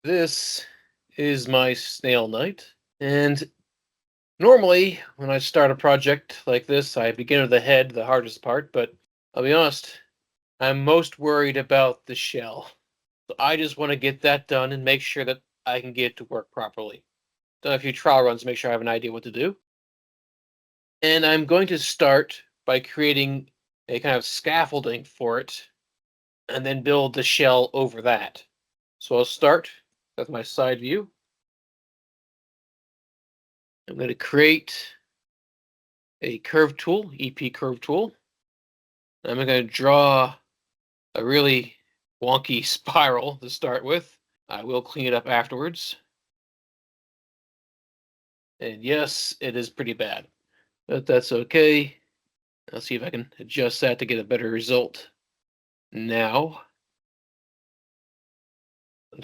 This is my snail night, and normally when I start a project like this, I begin with the head, the hardest part, but I'll be honest, I'm most worried about the shell. So I just want to get that done and make sure that I can get it to work properly. Done a few trial runs to make sure I have an idea what to do. And I'm going to start by creating a kind of scaffolding for it and then build the shell over that. So I'll start with my side view. I'm going to create a curve tool, EP curve tool. I'm going to draw a really wonky spiral to start with. I will clean it up afterwards. And yes, it is pretty bad, but that's okay. I'll see if I can adjust that to get a better result. Now,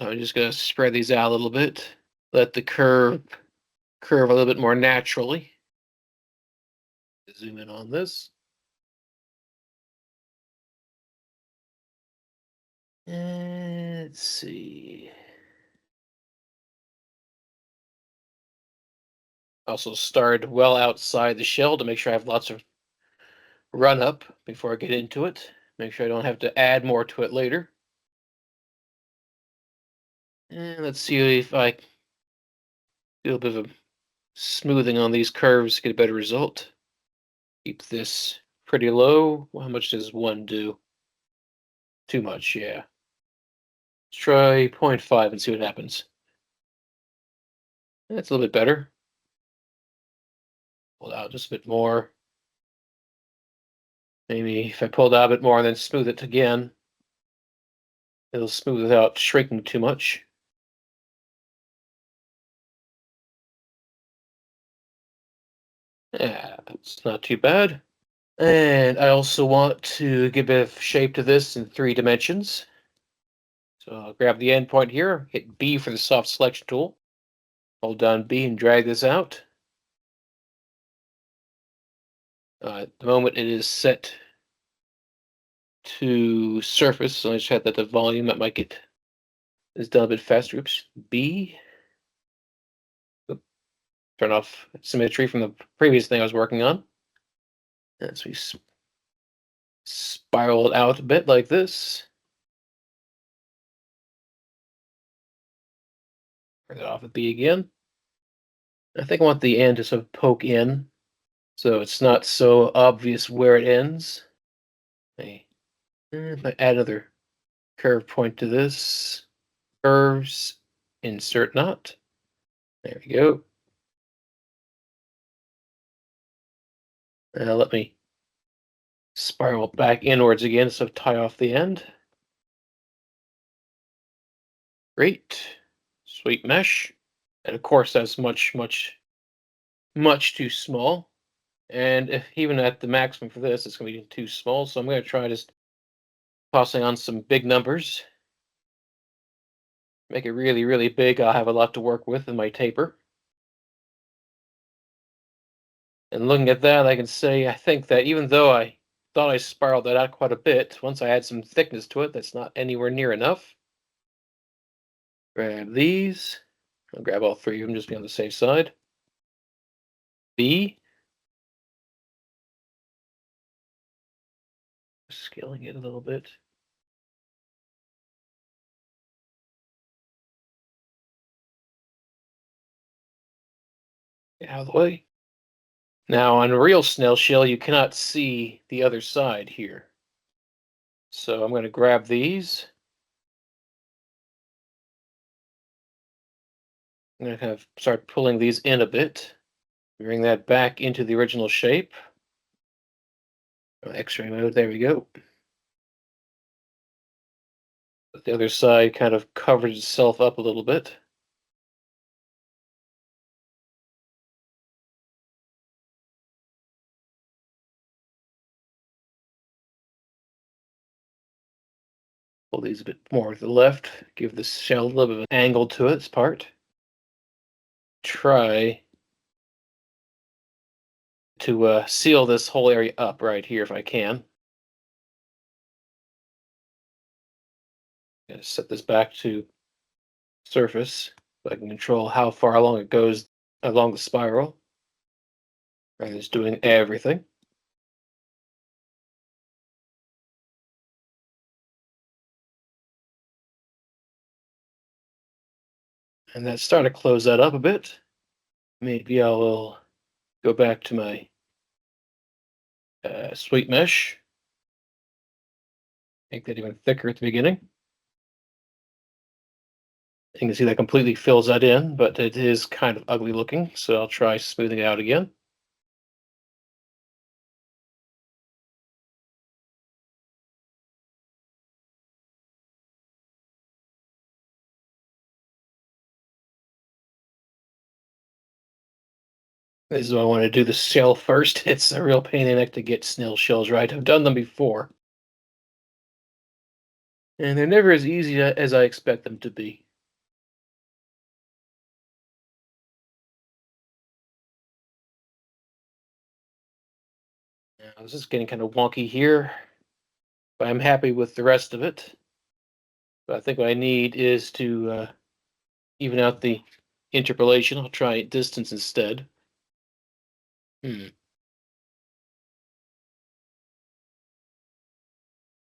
I'm just going to spread these out a little bit. Let the curve a little bit more naturally. Zoom in on this. And let's see. Also started well outside the shell to make sure I have lots of run up before I get into it. Make sure I don't have to add more to it later. And let's see if I do a bit of a smoothing on these curves to get a better result. Keep this pretty low. Well, how much does one do? Too much, yeah. Let's try 0.5 and see what happens. That's a little bit better. Pull out just a bit more. Maybe if I pull it out a bit more and then smooth it again, it'll smooth without shrinking too much. Yeah, it's not too bad. And I also want to give a bit of shape to this in 3 dimensions. So I'll grab the endpoint here, hit B for the soft selection tool, hold down B and drag this out. At the moment it is set to surface, so I just had that to volume. That might get this done a bit faster. Oops, B. Oop, turn off symmetry from the previous thing I was working on. As we spiral it out a bit like this. Turn it off at B again. I think I want the end to sort of poke in, so it's not so obvious where it ends. If I add another curve point to this, curves, insert knot. There we go. Now let me spiral back inwards again, so tie off the end. Great. Sweet mesh. And of course, that's much too small. And even at the maximum for this, it's going to be too small. So I'm going to try just tossing on some big numbers. Make it really, really big. I'll have a lot to work with in my taper. And looking at that, I can say I think that even though I thought I spiraled that out quite a bit, once I add some thickness to it, that's not anywhere near enough. Grab these. I'll grab all 3 of them just to be on the safe side. B. Scaling it a little bit. Get out of the way. Now, on a real snail shell, you cannot see the other side here. So I'm going to grab these. I'm going to kind of start pulling these in a bit. Bring that back into the original shape. X-ray mode, there we go. The other side kind of covers itself up a little bit. Pull these a bit more to the left. Give the shell a little bit of an angle to its part. Try to seal this whole area up right here if I can. Set this back to surface. So I can control how far along it goes along the spiral. And it's doing everything. And that's starting to close that up a bit. Maybe I will go back to my sweet mesh. Make that even thicker at the beginning. You can see that completely fills that in, but it is kind of ugly looking, so I'll try smoothing it out again. This is why I want to do the shell first. It's a real pain in the neck to get snail shells right. I've done them before, and they're never as easy as I expect them to be. Now, this is getting kind of wonky here, but I'm happy with the rest of it. But I think what I need is to even out the interpolation. I'll try distance instead. Hmm.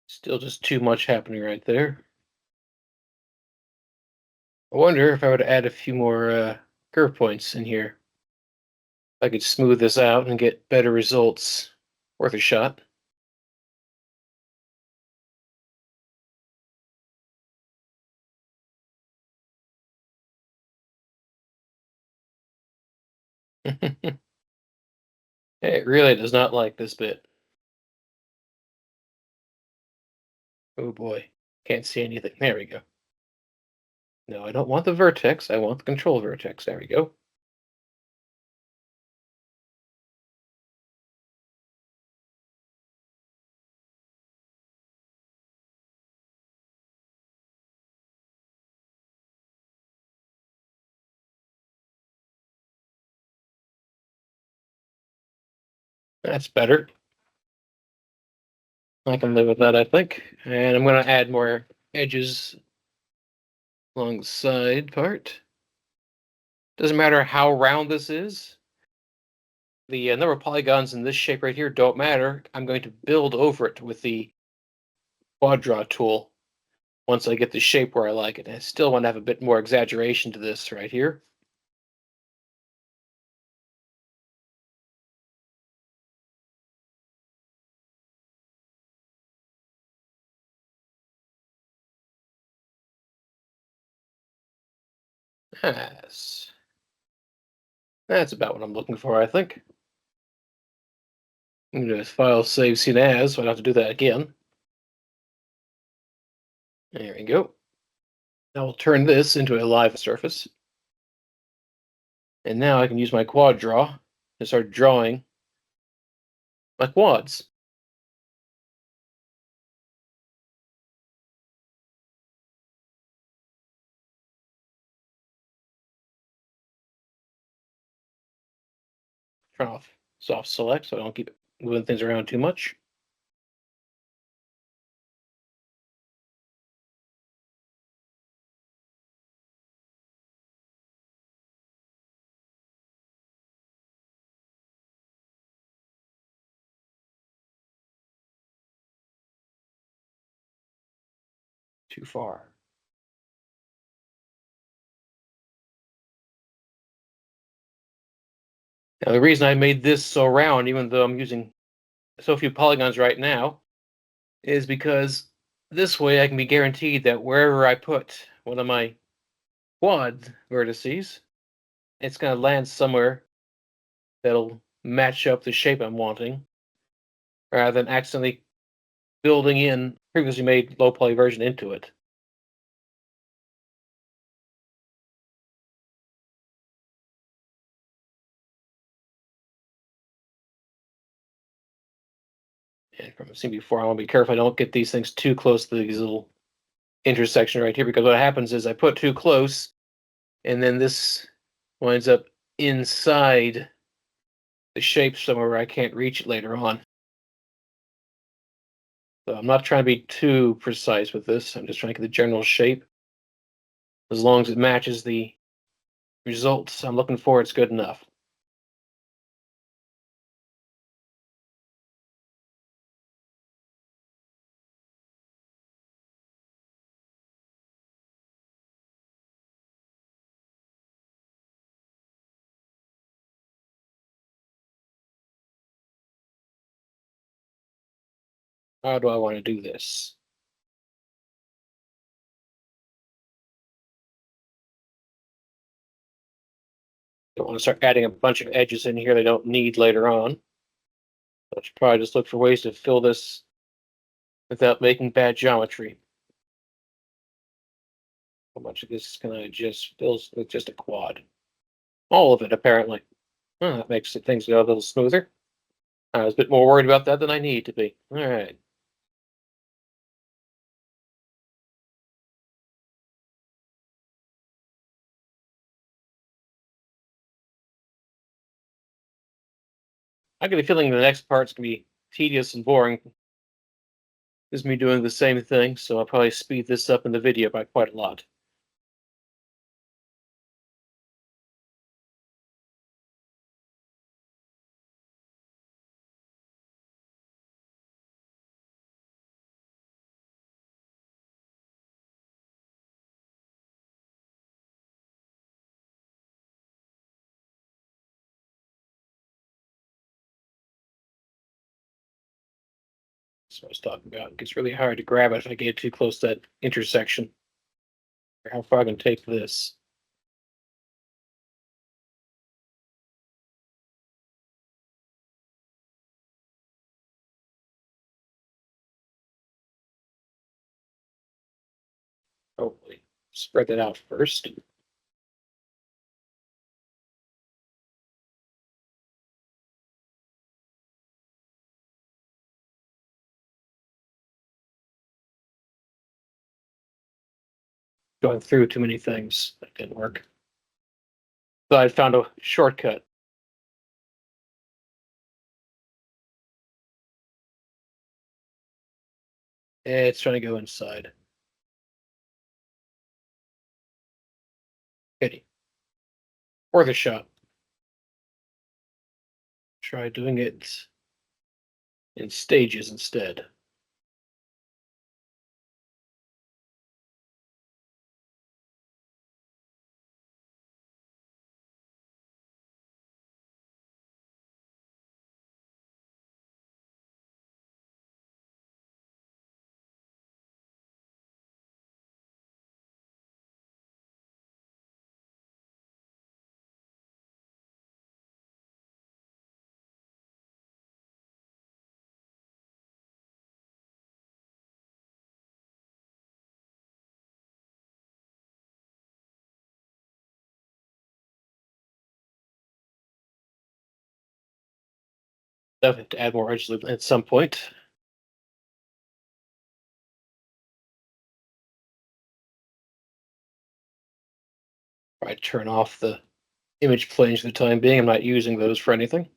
Still just too much happening right there. I wonder if I would add a few more curve points in here. I could smooth this out and get better results. Worth a shot. It really does not like this bit. Oh boy. Can't see anything. There we go. No, I don't want the vertex. I want the control vertex. There we go. That's better. I can live with that, I think. And I'm going to add more edges along the side part. Doesn't matter how round this is. The number of polygons in this shape right here don't matter. I'm going to build over it with the quad draw tool once I get the shape where I like it. And I still want to have a bit more exaggeration to this right here. Yes. That's about what I'm looking for, I think. I'm going to file save scene as, so I don't have to do that again. There we go. Now we'll turn this into a live surface. And now I can use my quad draw to start drawing my quads. Turn off soft select so I don't keep moving things around too much. Too far. Now the reason I made this so round, even though I'm using so few polygons right now, is because this way I can be guaranteed that wherever I put one of my quad vertices, it's going to land somewhere that'll match up the shape I'm wanting, rather than accidentally building in previously made low poly version into it. And from I've seen before, I want to be careful I don't get these things too close to these little intersection right here, because what happens is I put too close, and then this winds up inside the shape somewhere where I can't reach it later on. So I'm not trying to be too precise with this. I'm just trying to get the general shape. As long as it matches the results I'm looking for, it's good enough. How do I want to do this? Don't want to start adding a bunch of edges in here they don't need later on. I should probably just look for ways to fill this without making bad geometry. How much of this can I just fill with just a quad? All of it, apparently. Well, that makes things go a little smoother. I was a bit more worried about that than I need to be. All right. I get a feeling the next part's gonna be tedious and boring. Is me doing the same thing, so I'll probably speed this up in the video by quite a lot. That's what I was talking about. It gets really hard to grab it if I get too close to that intersection. Or how far I can take this. Hopefully, spread that out first. Going through too many things. That didn't work. So I found a shortcut. It's trying to go inside. Pity. Or the shot. Try doing it in stages instead. Definitely to add more edge loop at some point. I turn off the image planes for the time being. I'm not using those for anything.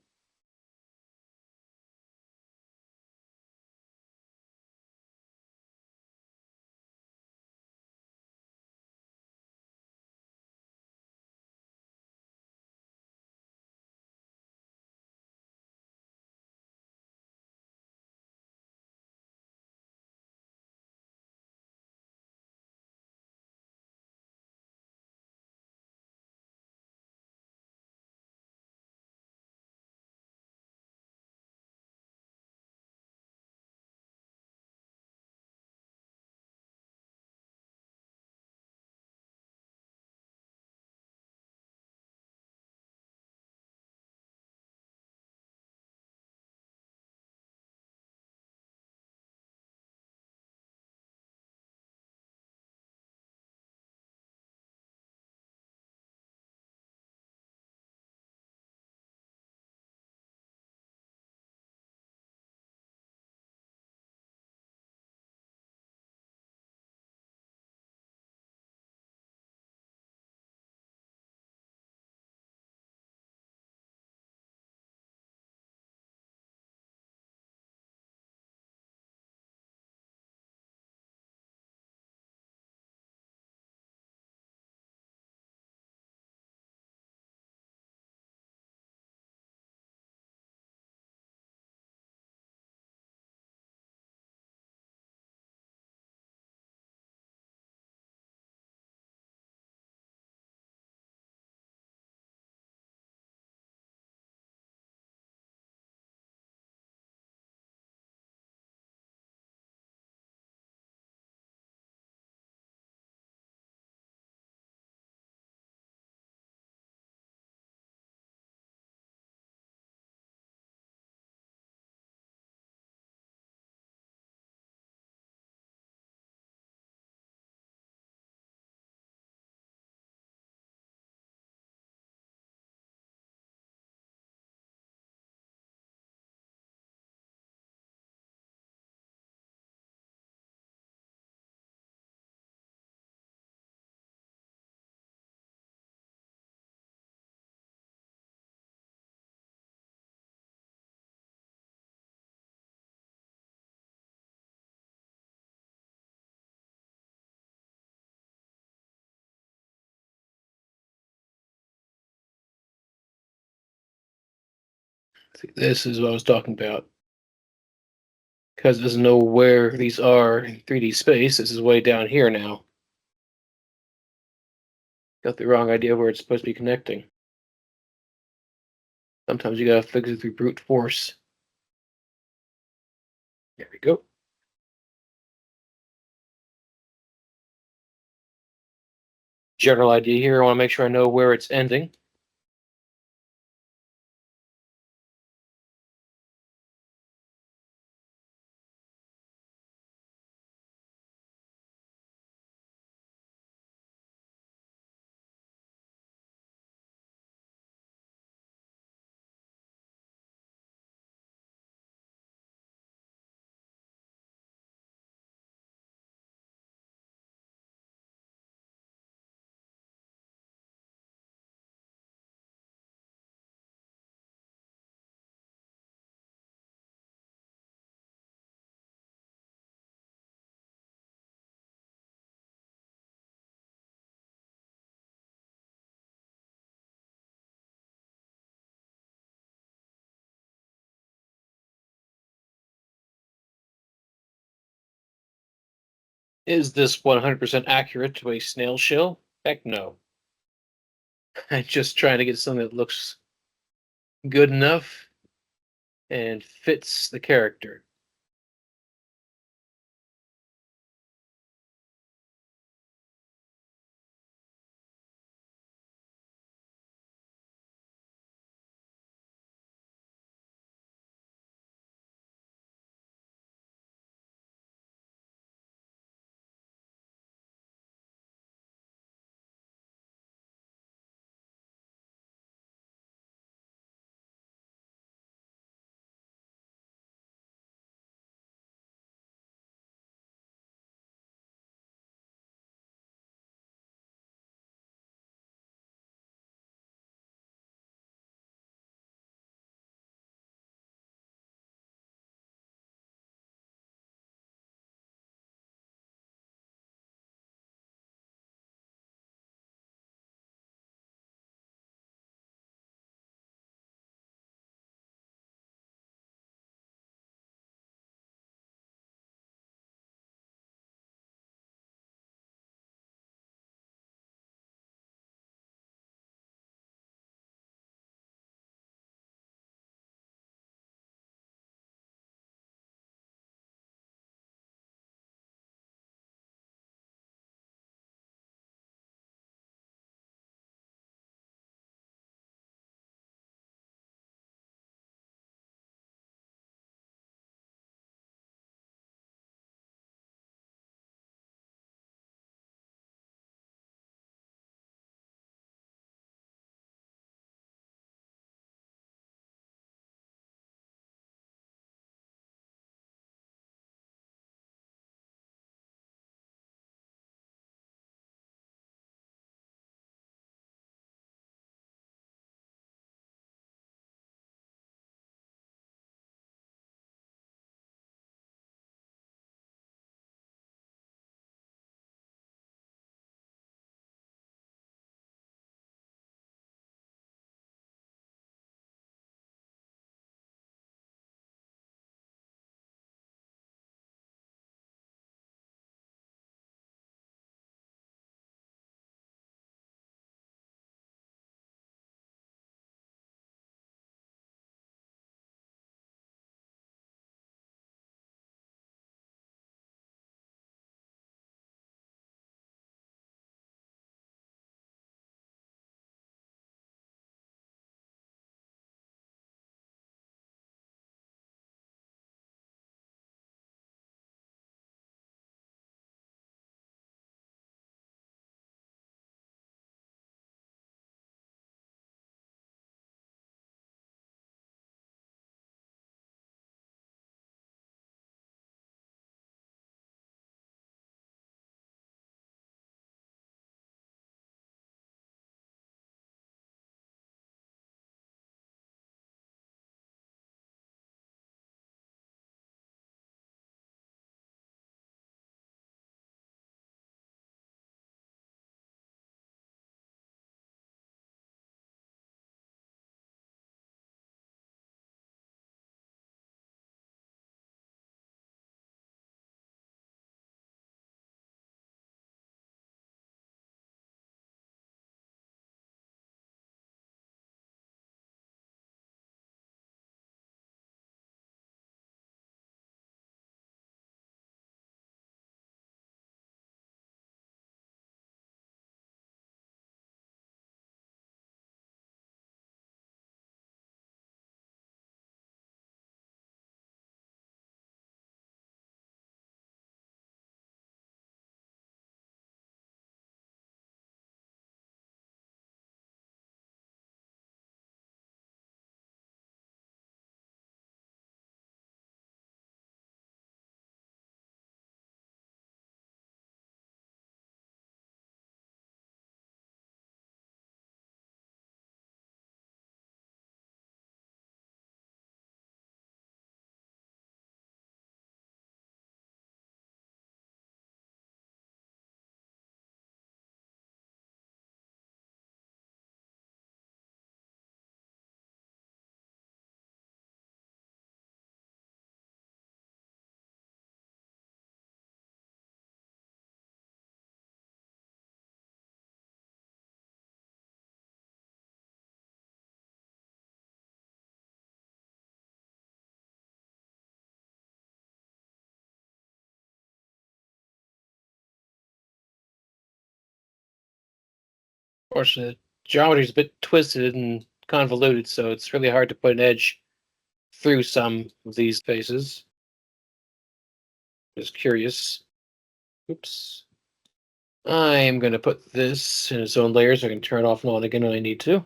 See, this is what I was talking about. Because it doesn't know where these are in 3D space. This is way down here now. Got the wrong idea where it's supposed to be connecting. Sometimes you gotta fix it through brute force. There we go. General idea here. I want to make sure I know where it's ending. Is this 100% accurate to a snail shell? Heck no. I'm just trying to get something that looks good enough and fits the character. Unfortunately, the geometry is a bit twisted and convoluted, so it's really hard to put an edge through some of these faces. Just curious. Oops. I am going to put this in its own layers. I can turn it off and on again when I need to.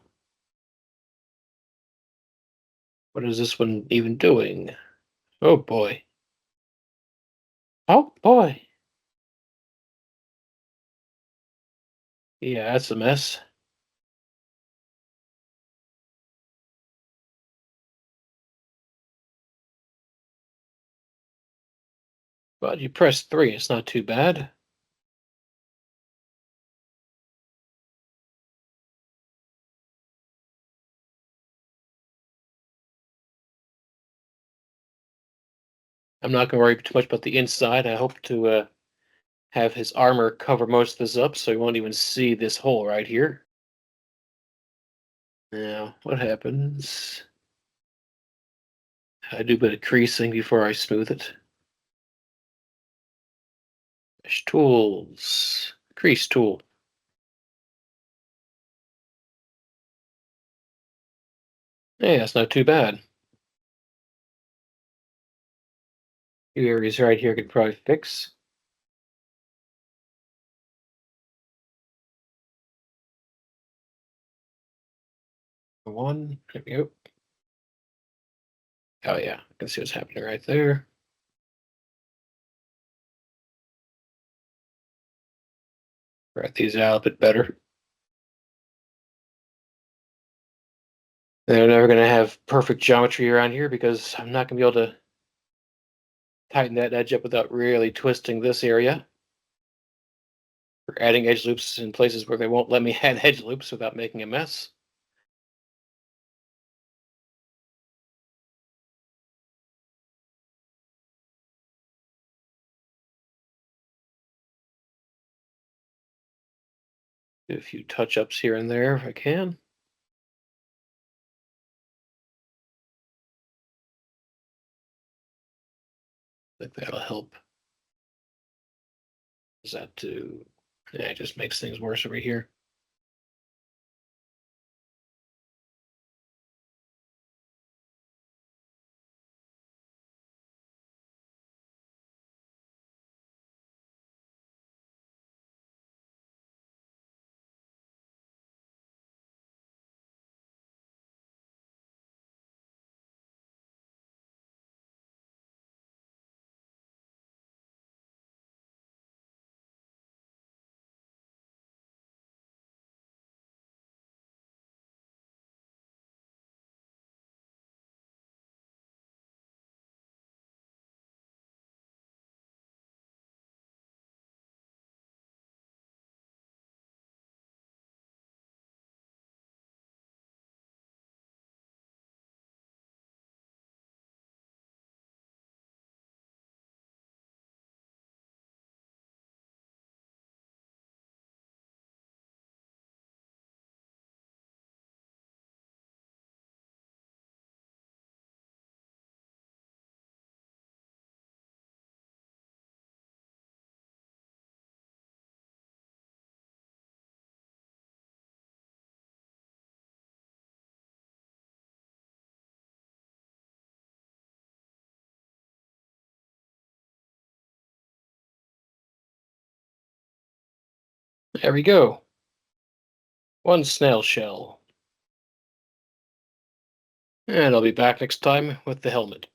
What is this one even doing? Oh boy. Oh boy. Yeah, that's a mess. But you press 3. It's not too bad. I'm not going to worry too much about the inside. I hope to have his armor cover most of this up so he won't even see this hole right here. Now, what happens? I do a bit of creasing before I smooth it. Mesh tools. Crease tool. Hey, that's not too bad. Few areas right here could probably fix. One. There we go. Oh yeah, I can see what's happening right there. Write these out a bit better. They're never going to have perfect geometry around here because I'm not going to be able to tighten that edge up without really twisting this area. Or adding edge loops in places where they won't let me add edge loops without making a mess. Do a few touch-ups here and there if I can. I think that'll help. Is that to? Yeah, it just makes things worse over here. There we go. One snail shell. And I'll be back next time with the helmet.